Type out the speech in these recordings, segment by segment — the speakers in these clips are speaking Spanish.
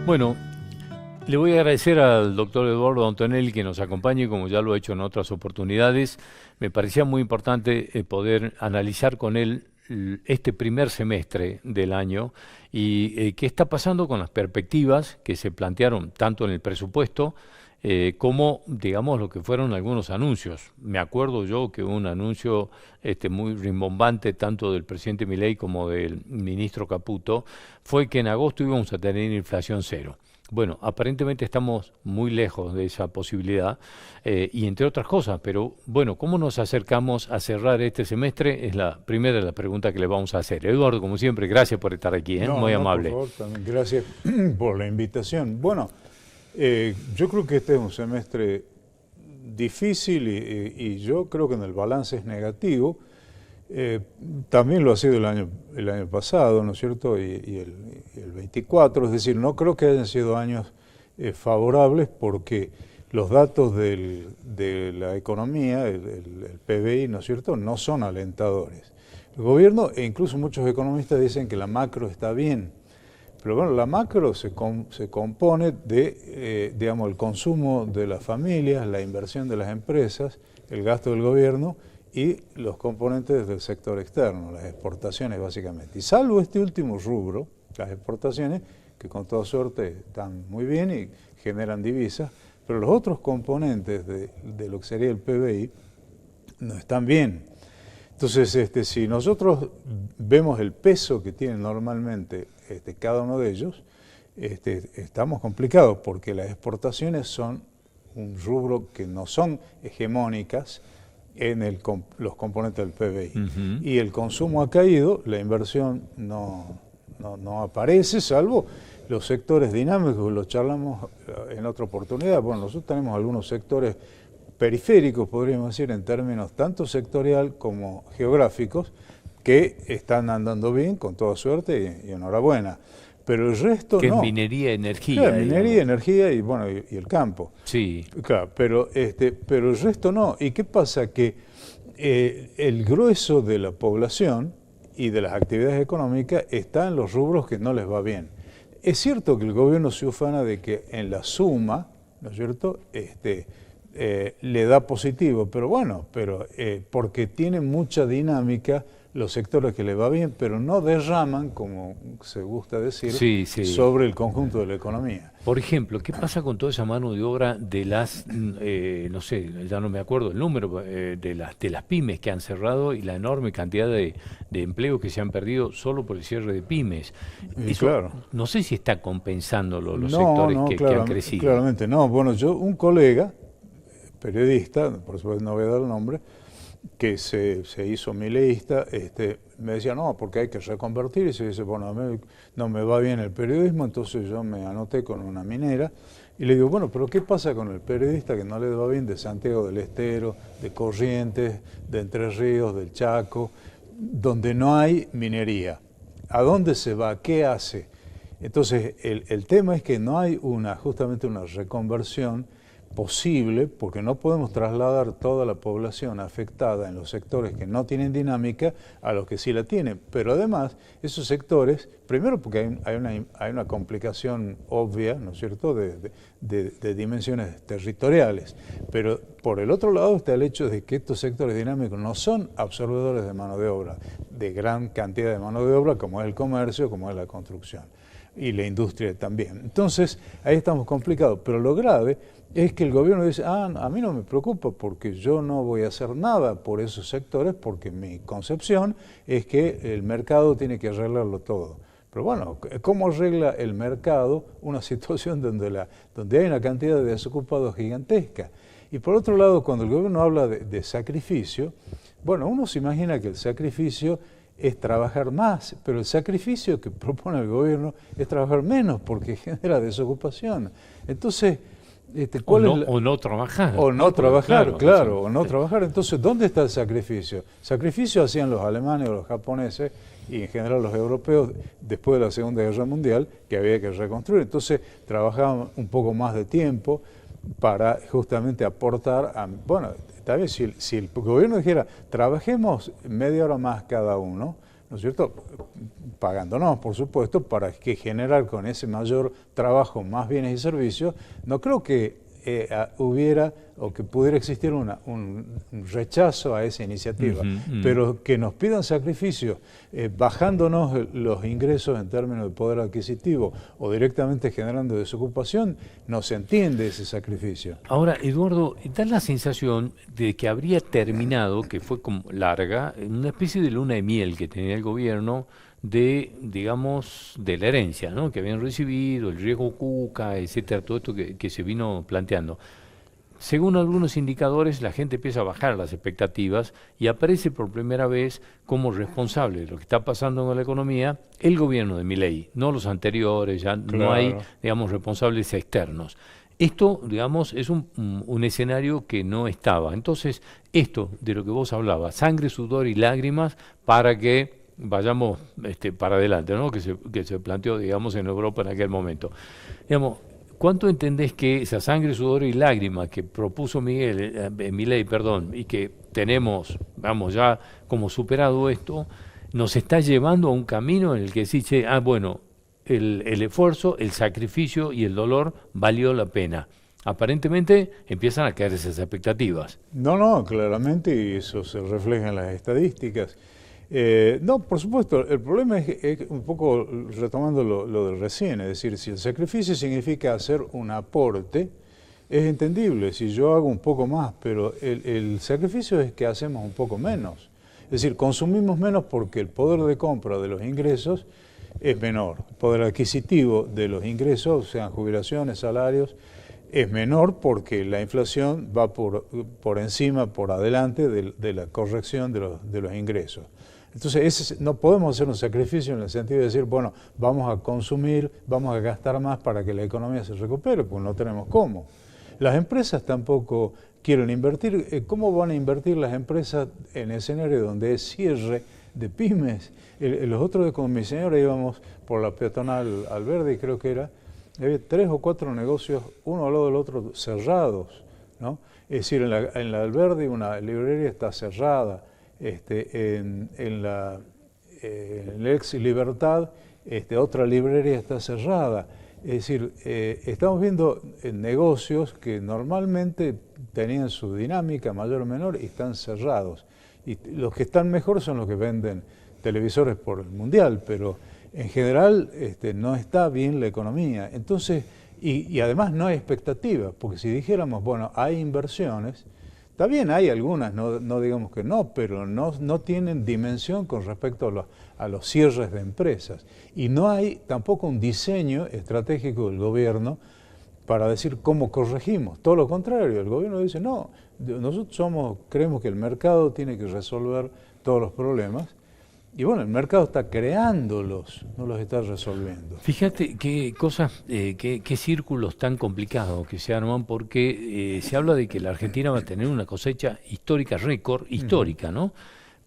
Bueno, le voy a agradecer al doctor Eduardo Antonelli que nos acompañe, como ya lo ha hecho en otras oportunidades. Me parecía muy importante poder analizar con él este primer semestre del año y qué está pasando con las perspectivas que se plantearon tanto en el presupuesto como, digamos, lo que fueron algunos anuncios. Me acuerdo yo que un anuncio muy rimbombante tanto del presidente Milei como del ministro Caputo fue que en agosto íbamos a tener inflación cero. Bueno, aparentemente estamos muy lejos de esa posibilidad y entre otras cosas, pero bueno, ¿cómo nos acercamos a cerrar este semestre? Es la primera de las preguntas que le vamos a hacer. Eduardo, como siempre, gracias por estar aquí, muy No, por amable. favor, también gracias por la invitación. Bueno, yo creo que este es un semestre difícil y yo creo que en el balance es negativo. También lo ha sido el año pasado, ¿no es cierto? Y el 24, es decir, no creo que hayan sido años favorables porque los datos de la economía, el PBI, ¿no es cierto?, no son alentadores. El gobierno e incluso muchos economistas dicen que la macro está bien, pero bueno, la macro se compone de, digamos, el consumo de las familias, la inversión de las empresas, el gasto del gobierno y los componentes del sector externo, las exportaciones básicamente. Y salvo este último rubro, las exportaciones, que con toda suerte están muy bien y generan divisas, pero los otros componentes de lo que sería el PBI no están bien. Entonces, si nosotros vemos el peso que tiene normalmente cada uno de ellos, estamos complicados porque las exportaciones son un rubro que no son hegemónicas en los componentes del PBI. Y el consumo ha caído, la inversión no aparece, salvo los sectores dinámicos, lo charlamos en otra oportunidad. Bueno, nosotros tenemos algunos sectores periféricos, podríamos decir, en términos tanto sectorial como geográficos, que están andando bien, con toda suerte y enhorabuena. Pero el resto que no. Es minería, energía. Claro, minería, energía y bueno, y el campo. Sí. Claro, pero el resto no. ¿Y qué pasa? Que el grueso de la población y de las actividades económicas está en los rubros que no les va bien. Es cierto que el gobierno se ufana de que en la suma, ¿no es cierto?, le da positivo, pero bueno, porque tiene mucha dinámica los sectores que le va bien, pero no derraman, como se gusta decir, sobre el conjunto de la economía. Por ejemplo, ¿qué pasa con toda esa mano de obra de las, no sé, ya no me acuerdo el número, de las pymes que han cerrado y la enorme cantidad de empleos que se han perdido solo por el cierre de pymes? Eso, claro. No sé si está compensándolo los sectores que han crecido. Claramente no. Bueno, un colega, periodista, por supuesto no voy a dar el nombre, que se hizo mileísta, me decía, no, porque hay que reconvertir, y se dice, bueno, a mí no me va bien el periodismo, entonces yo me anoté con una minera, y le digo, bueno, pero ¿qué pasa con el periodista que no le va bien de Santiago del Estero, de Corrientes, de Entre Ríos, del Chaco, donde no hay minería? ¿A dónde se va? ¿Qué hace? Entonces, el tema es que no hay justamente una reconversión posible, porque no podemos trasladar toda la población afectada en los sectores que no tienen dinámica a los que sí la tienen. Pero además, esos sectores, primero porque hay una complicación obvia, ¿no es cierto?, de dimensiones territoriales, pero por el otro lado está el hecho de que estos sectores dinámicos no son absorbedores de mano de obra, de gran cantidad de mano de obra, como es el comercio, como es la construcción y la industria también. Entonces, ahí estamos complicados, pero lo grave es que el gobierno dice, a mí no me preocupa porque yo no voy a hacer nada por esos sectores porque mi concepción es que el mercado tiene que arreglarlo todo. Pero bueno, ¿cómo arregla el mercado una situación donde hay una cantidad de desocupados gigantesca? Y por otro lado, cuando el gobierno habla de sacrificio, bueno, uno se imagina que el sacrificio es trabajar más, pero el sacrificio que propone el gobierno es trabajar menos porque genera desocupación. Entonces, o no trabajar. O no trabajar, claro, o no trabajar. Entonces, ¿dónde está el sacrificio? Sacrificio hacían los alemanes o los japoneses y en general los europeos después de la Segunda Guerra Mundial, que había que reconstruir. Entonces, trabajaban un poco más de tiempo para justamente aportar bueno, tal vez si el gobierno dijera, trabajemos media hora más cada uno, ¿no es cierto? Pagándonos, por supuesto, para que generar con ese mayor trabajo más bienes y servicios. No creo que hubiera o que pudiera existir un rechazo a esa iniciativa, pero que nos pidan sacrificios bajándonos los ingresos en términos de poder adquisitivo o directamente generando desocupación, no se entiende ese sacrificio. Ahora, Eduardo, da la sensación de que habría terminado, que fue como larga, en una especie de luna de miel que tenía el gobierno de, digamos, de la herencia, ¿no? Que habían recibido, el riesgo Cuca, etcétera, todo esto que se vino planteando. Según algunos indicadores, la gente empieza a bajar las expectativas y aparece por primera vez como responsable de lo que está pasando con la economía el gobierno de Milei, no los anteriores, ya Claro. no hay, digamos, responsables externos. Esto, digamos, es un escenario que no estaba. Entonces, esto de lo que vos hablabas, sangre, sudor y lágrimas para que vayamos para adelante, ¿no? Que se planteó, digamos, en Europa en aquel momento. Digamos, ¿cuánto entendés que esa sangre, sudor y lágrimas que propuso Milei, perdón, y que tenemos, vamos, ya como superado esto, nos está llevando a un camino en el que sí, che, bueno, el esfuerzo, el sacrificio y el dolor valió la pena? Aparentemente empiezan a caer esas expectativas. No, claramente, y eso se refleja en las estadísticas. No, por supuesto, el problema es un poco retomando lo de recién, es decir, si el sacrificio significa hacer un aporte, es entendible, si yo hago un poco más, pero el sacrificio es que hacemos un poco menos. Es decir, consumimos menos porque el poder de compra de los ingresos es menor. El poder adquisitivo de los ingresos, sean jubilaciones, salarios, es menor porque la inflación va por encima, por adelante de la corrección de los ingresos. Entonces, no podemos hacer un sacrificio en el sentido de decir, bueno, vamos a consumir, vamos a gastar más para que la economía se recupere, pues no tenemos cómo. Las empresas tampoco quieren invertir. ¿Cómo van a invertir las empresas en escenarios donde es cierre de pymes? Los otros días con mi señora íbamos por la peatonal Alberdi, creo que era, había 3 o 4 negocios, uno al lado del otro, cerrados, ¿no? Es decir, en la Alberdi una librería está cerrada, en el Ex Libertad otra librería está cerrada. Es decir, estamos viendo negocios que normalmente tenían su dinámica mayor o menor y están cerrados. Y los que están mejor son los que venden televisores por el mundial, pero en general no está bien la economía. Entonces, y además no hay expectativas, porque si dijéramos, bueno, hay inversiones, está bien, hay algunas, no digamos que no, pero no tienen dimensión con respecto a los cierres de empresas. Y no hay tampoco un diseño estratégico del gobierno para decir cómo corregimos. Todo lo contrario, el gobierno dice, no, nosotros creemos que el mercado tiene que resolver todos los problemas. Y bueno, el mercado está creándolos, no los está resolviendo. Fíjate qué cosas, qué círculos tan complicados que se arman, porque se habla de que la Argentina va a tener una cosecha histórica, récord, histórica, ¿no?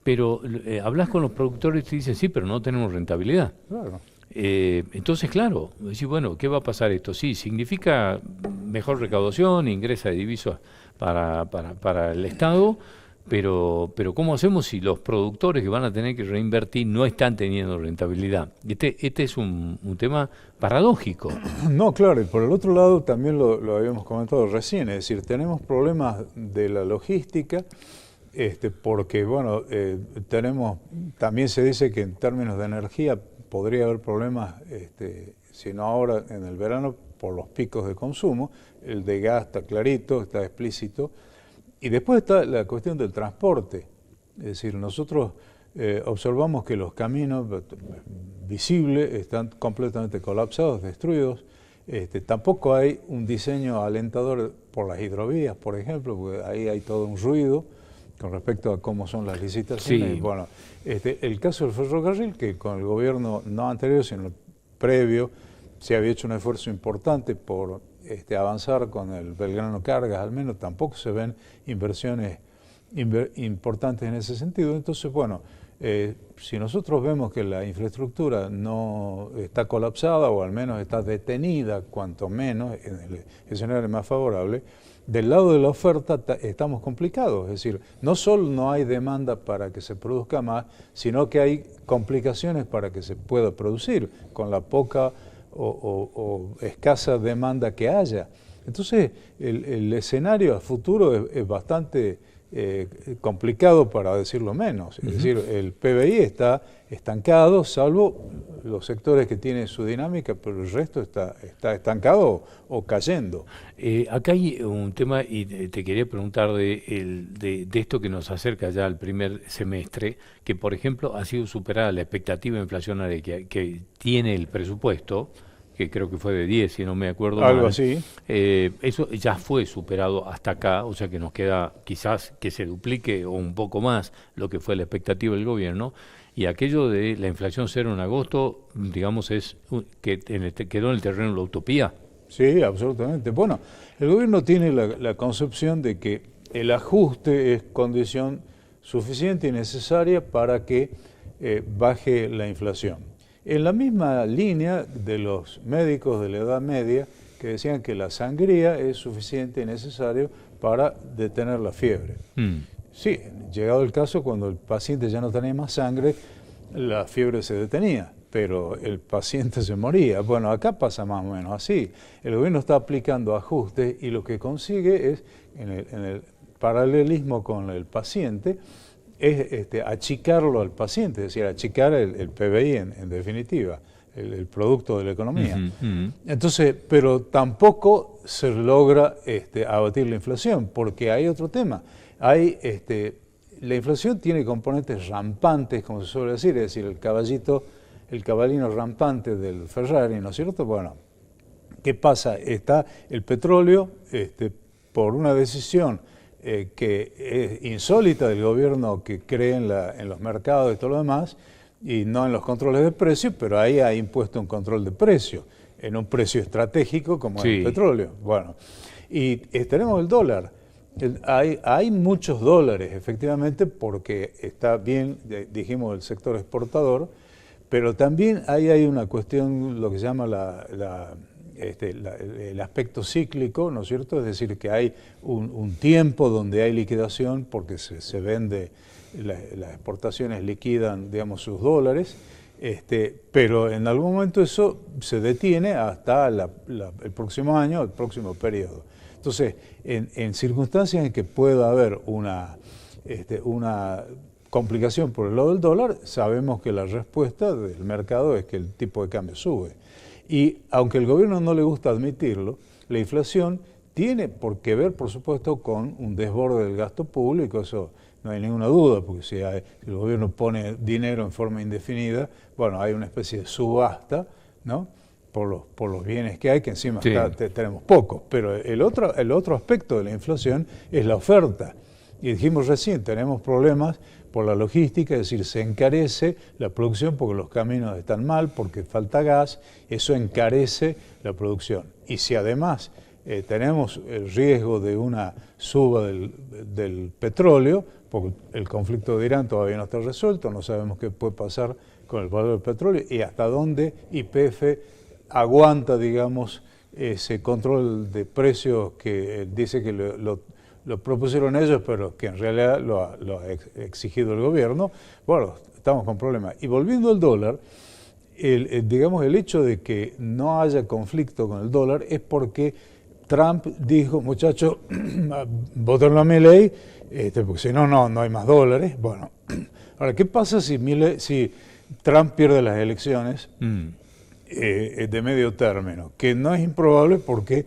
Pero hablas con los productores y te dicen, sí, pero no tenemos rentabilidad. Claro. Entonces, claro, decís, bueno, ¿qué va a pasar esto? Sí, significa mejor recaudación, ingresa de divisas para el Estado, pero ¿cómo hacemos si los productores que van a tener que reinvertir no están teniendo rentabilidad? Este es un tema paradójico. No, claro, y por el otro lado también lo habíamos comentado recién, es decir, tenemos problemas de la logística, porque, bueno, también se dice que en términos de energía podría haber problemas, si no ahora en el verano, por los picos de consumo. El de gas está clarito, está explícito. Y después está la cuestión del transporte. Es decir, nosotros observamos que los caminos visibles están completamente colapsados, destruidos. Tampoco hay un diseño alentador por las hidrovías, por ejemplo, porque ahí hay todo un ruido con respecto a cómo son las licitaciones. Sí. Bueno, el caso del ferrocarril, que con el gobierno no anterior, sino el previo, se había hecho un esfuerzo importante por avanzar con el Belgrano Cargas, al menos tampoco se ven inversiones importantes en ese sentido. Entonces, bueno, si nosotros vemos que la infraestructura no está colapsada o al menos está detenida, cuanto menos, en el escenario más favorable, del lado de la oferta estamos complicados, es decir, no solo no hay demanda para que se produzca más, sino que hay complicaciones para que se pueda producir con la poca o escasa demanda que haya. Entonces, el escenario a futuro es bastante complicado, para decirlo menos. Es decir, el PBI está estancado, salvo los sectores que tienen su dinámica, pero el resto está estancado o cayendo. Acá hay un tema, y te quería preguntar de esto que nos acerca ya al primer semestre, que por ejemplo ha sido superada la expectativa inflacionaria que tiene el presupuesto, que creo que fue de 10, si no me acuerdo mal. Algo así. Eso ya fue superado hasta acá, o sea que nos queda quizás que se duplique o un poco más lo que fue la expectativa del gobierno. Y aquello de la inflación cero en agosto, digamos, quedó en el terreno de la utopía. Sí, absolutamente. Bueno, el gobierno tiene la concepción de que el ajuste es condición suficiente y necesaria para que baje la inflación. En la misma línea de los médicos de la Edad Media que decían que la sangría es suficiente y necesario para detener la fiebre. Sí, llegado el caso, cuando el paciente ya no tenía más sangre, la fiebre se detenía, pero el paciente se moría. Bueno, acá pasa más o menos así. El gobierno está aplicando ajustes y lo que consigue es, en el paralelismo con el paciente, es achicarlo al paciente, es decir, achicar el PBI en definitiva, el producto de la economía. Entonces, pero tampoco se logra abatir la inflación, porque hay otro tema. La inflación tiene componentes rampantes, como se suele decir, es decir, el caballino rampante del Ferrari, ¿no es cierto? Bueno, ¿qué pasa? Está el petróleo, por una decisión que es insólita del gobierno, que cree en los mercados y todo lo demás, y no en los controles de precios, pero ahí ha impuesto un control de precios, en un precio estratégico como es el petróleo. Bueno, y tenemos el dólar. Hay muchos dólares, efectivamente, porque está bien, dijimos, el sector exportador, pero también ahí hay una cuestión, lo que se llama el aspecto cíclico, ¿no es cierto? Es decir, que hay un tiempo donde hay liquidación porque se vende, las exportaciones liquidan, digamos, sus dólares, pero en algún momento eso se detiene hasta el próximo año, el próximo periodo. Entonces, en circunstancias en que pueda haber una complicación por el lado del dólar, sabemos que la respuesta del mercado es que el tipo de cambio sube. Y aunque el gobierno no le gusta admitirlo, la inflación tiene por qué ver, por supuesto, con un desborde del gasto público, eso no hay ninguna duda, porque si el gobierno pone dinero en forma indefinida, bueno, hay una especie de subasta, ¿no?, por los bienes que hay, que encima tenemos pocos. Pero el otro aspecto de la inflación es la oferta. Y dijimos recién, tenemos problemas por la logística, es decir, se encarece la producción porque los caminos están mal, porque falta gas, eso encarece la producción. Y si además tenemos el riesgo de una suba del petróleo, porque el conflicto de Irán todavía no está resuelto, no sabemos qué puede pasar con el valor del petróleo y hasta dónde YPF aguanta, digamos, ese control de precios que dice que lo propusieron ellos, pero que en realidad lo ha exigido el gobierno. Bueno, estamos con problemas. Y volviendo al dólar, digamos, el hecho de que no haya conflicto con el dólar es porque Trump dijo, muchachos, votenlo a Milei, porque si no, no hay más dólares. Bueno, ahora, ¿qué pasa si Trump pierde las elecciones de medio término? Que no es improbable porque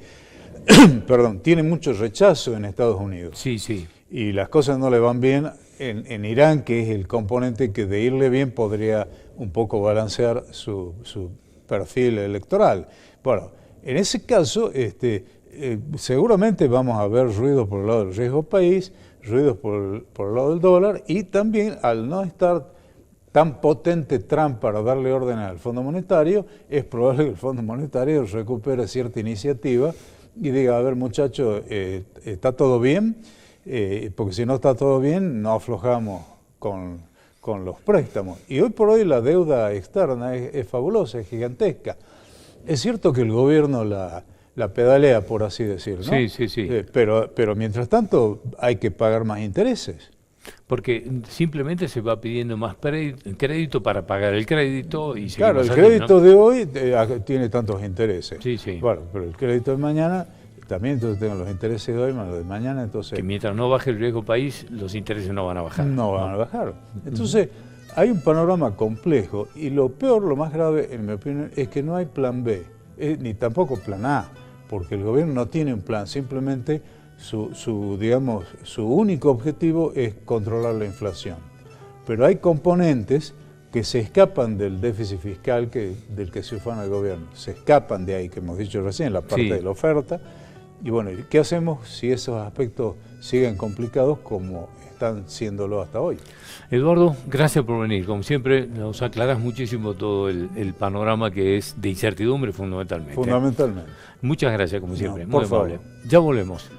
perdón, tiene mucho rechazo en Estados Unidos. Sí, sí. Y las cosas no le van bien en Irán, que es el componente que de irle bien podría un poco balancear su perfil electoral. Bueno, en ese caso, seguramente vamos a ver ruidos por el lado del riesgo país, ruidos por el lado del dólar, y también al no estar tan potente Trump para darle órdenes al Fondo Monetario, es probable que el Fondo Monetario recupere cierta iniciativa y diga, a ver muchachos, ¿está todo bien? Porque si no está todo bien, no aflojamos con los préstamos. Y hoy por hoy la deuda externa es fabulosa, es gigantesca. Es cierto que el gobierno la la pedalea, por así decirlo, ¿no? Sí, sí, sí. Pero mientras tanto hay que pagar más intereses. Porque simplemente se va pidiendo más crédito para pagar el crédito y Claro, el así, crédito ¿no? de hoy tiene tantos intereses. Sí, sí. Bueno, pero el crédito de mañana también, entonces tengo los intereses de hoy más los de mañana, entonces Que mientras no baje el riesgo país, los intereses no van a bajar. no van a bajar. Entonces, hay un panorama complejo y lo peor, lo más grave, en mi opinión, es que no hay plan B, ni tampoco plan A, porque el gobierno no tiene un plan, simplemente digamos, su único objetivo es controlar la inflación. Pero hay componentes que se escapan del déficit fiscal del que se ufana el gobierno, se escapan de ahí, que hemos dicho recién, la parte Sí. de la oferta. Y bueno, ¿qué hacemos si esos aspectos siguen complicados como están siéndolo hasta hoy? Eduardo, gracias por venir. Como siempre, nos aclarás muchísimo todo el panorama que es de incertidumbre fundamentalmente. Fundamentalmente. Muchas gracias, como siempre. No, Muy por favor. amable. Ya volvemos.